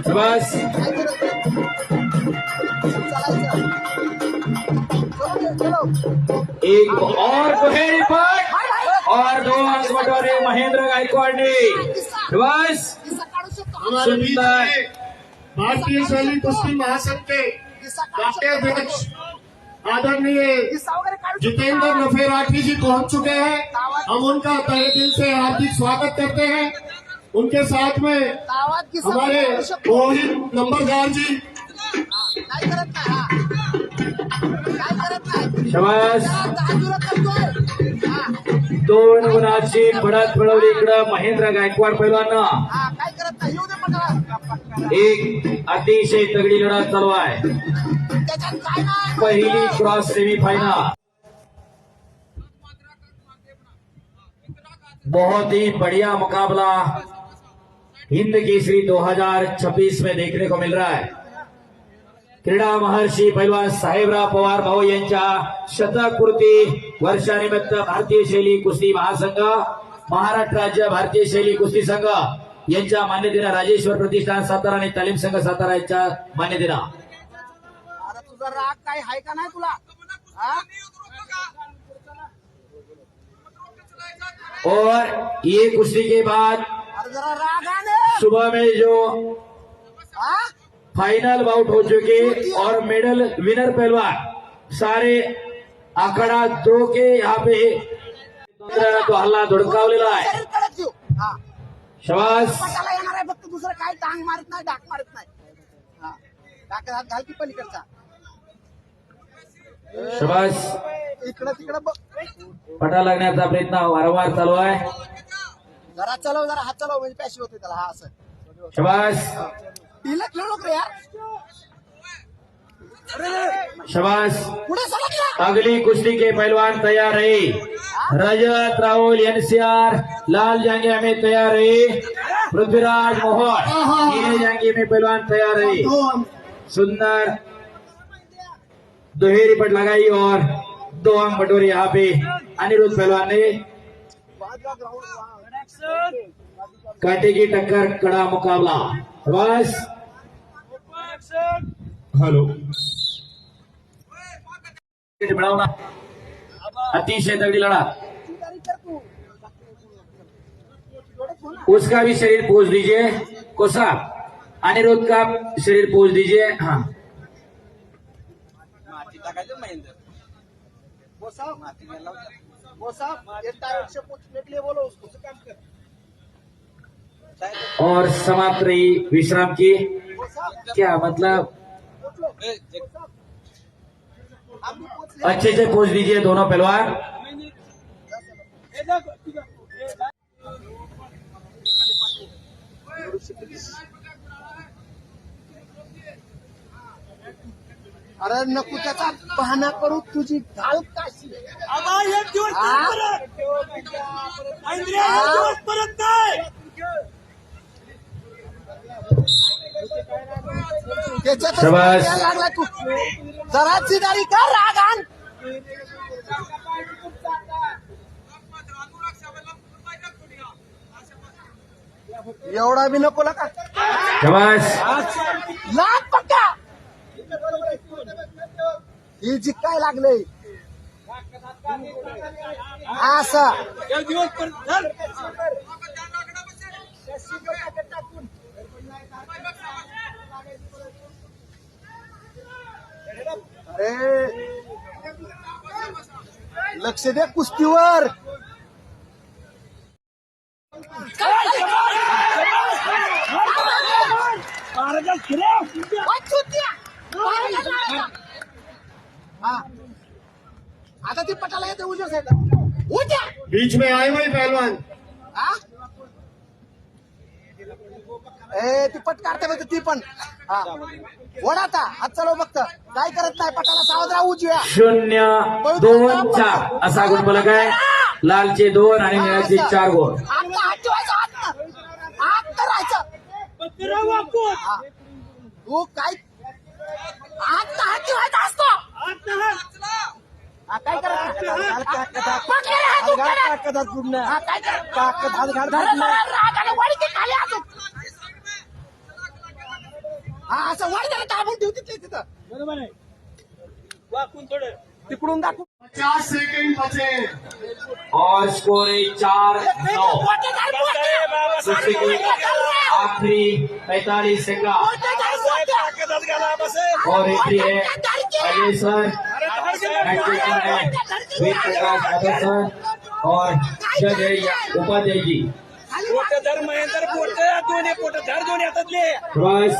बस एक और दुहेरी पट और 2 अंक बटोरे महेंद्र गायकवाड ने। बस हमारे बीच में भारतीय शैली कुश्ती महासंघ के राष्ट्रीय अध्यक्ष आदरणीय जितेंद्र नफे राठी जी पहुंच चुके हैं। हम उनका तहे दिल से हार्दिक स्वागत करते हैं। उनके साथ में हमारे रोहित नंबरदार जी। शाबास 2 गुणाची बढत मिळवली इकडं महेंद्र गायकवाड पैलवान। एक अतिशय तगडी लढत चालू आहे। पहिली क्रॉस सेमीफाइनल बहुत ही बढ़िया मुकाबला हिंद केसरी 2026 में देखने को मिल रहा है। क्रीडा महर्षी पैलवान साहेबराव पवार भाऊ यांच्या शतकपूर्ती वर्षानिमित्त भारतीय शैली कुस्ती महासंघ, महाराष्ट्र राज्य भारतीय शैली कुस्ती संघ यांच्या मान्यतेनं राजेश्वर प्रतिष्ठान सातारा आणि तालीम संघ सातारा यांच्या मान्यतेनं तुझा राग काय आहे का नाही तुला? और ये कुश्ती के बाद जरा राग आने सुबह में जो फाइनल बाउट हो चुके और मेडल विनर पहलवान सारे आखाडा 2 के यहाँ पे तो हल्ला धुडकावलेला आहे। शाबास पटाला येणार आहे फक्त, दुसरं काय टांग मारत नाही, डाक मारत नाही। डाक हात घाल की पलीकडचा। शाबास इकडं तिकडं पटा लागण्याचा प्रयत्न वारंवार चालू आहे। जरा चलव, जरा हात चलव म्हणजे पॅशी होते त्याला। हा असं शाबास तिला खेळू नको यार। शाबास पुढे सरकला। अगली कुश्ती के पहलवान तैयार रहे। रजत राहुल एनसीआर, लाल जांगिया में तैयार रहे। पृथ्वीराज मोहन नीले जांगिया में पहलवान तैयार रहे। सुंदर दोहेरी पट लगाई और 2 अंक बटोरे यहाँ पे अनिरुद्ध पहलवान ने। कांटे की टक्कर, कड़ा मुकाबला। बस हेलो मिळवला, अतिशय तगड़ी लड़ा। उसका भी शरीर पोज दीजिए कोसा, अनिरुद्ध का शरीर पोज दीजिए। हाँ वो साहब ये टायर से पूछने के लिए बोलो उसको, तो काम कर। और समाप्त रही विश्राम की। क्या मतलब अच्छे से पोज दीजिए दोनों पहलवान। अरे नको त्याचा बहाना करू, तुझी घाल काशी। शाबास। लागला तू जरा जिदारी कर, राग आण। एवढा बी नको का? शाबास लाग पक्का ही जिकाय लागले असं। अरे लक्ष दे कुस्तीवर। आता ती पटाला येते उजव्या साईडला, उद्या बीच में आए हुए पहलवान। ए ती पट काढते बघ ती पण। वडाता हात चालव फक्त, काय करत नाही। पटाला सावध राहा उजव्या। 0-2-4 असा गुणफलक आहे। लालचे 2 आणि निळ्याचे 4 गुण। आता हात ठेवायचा, हात करायचं। तू काय आता हात ठेवायचा असतो, काय करायचं? ताकद हात पूर्ण हा, काय कर? ताकद हात घाल धरा, धरा, रागाला वाढी ते खाली अजून. हा, असं वाढ त्याला दाबून ठेव तिथं. बरोबर आहे वाकून थोडं तिकडून दाखवू 50 सेकंड बचे। और स्कोर है 4-9। मोठे झाड, मोठे. दूसरी की आखिरी 45 सेकंड मोठे झाड, मोठे. और एंट्री है अजय सर, बैडमिंटन है वीर प्रकाश यादव सर और जज है उपाध्याय जी। पोट धर महेंद्र पोट दोन्ही पोट धर दोन्ही हातातले बस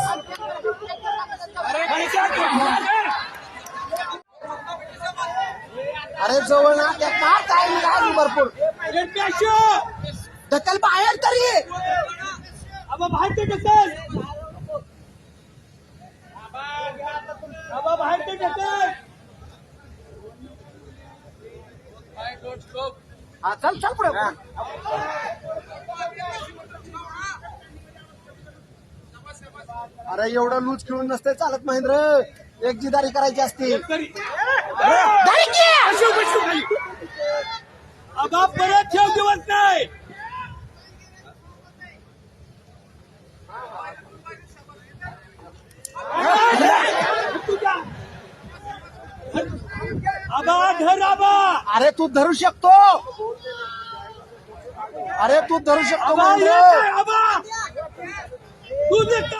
अरे जवळ ना त्या काय टाइम लागली भरपूर ढकल बाहेर तरी बाहेर ते ढकल बाहेर ते ढकल हा, चल चल पुढे अरे एवढं लूज खेळून नसते चालत महेंद्र एक जिदारी करायची असते आबा परत ठेव दिवस नाही आबा धर आबा अरे तू धरू शकतो अरे तू धरू शकतो महेंद्र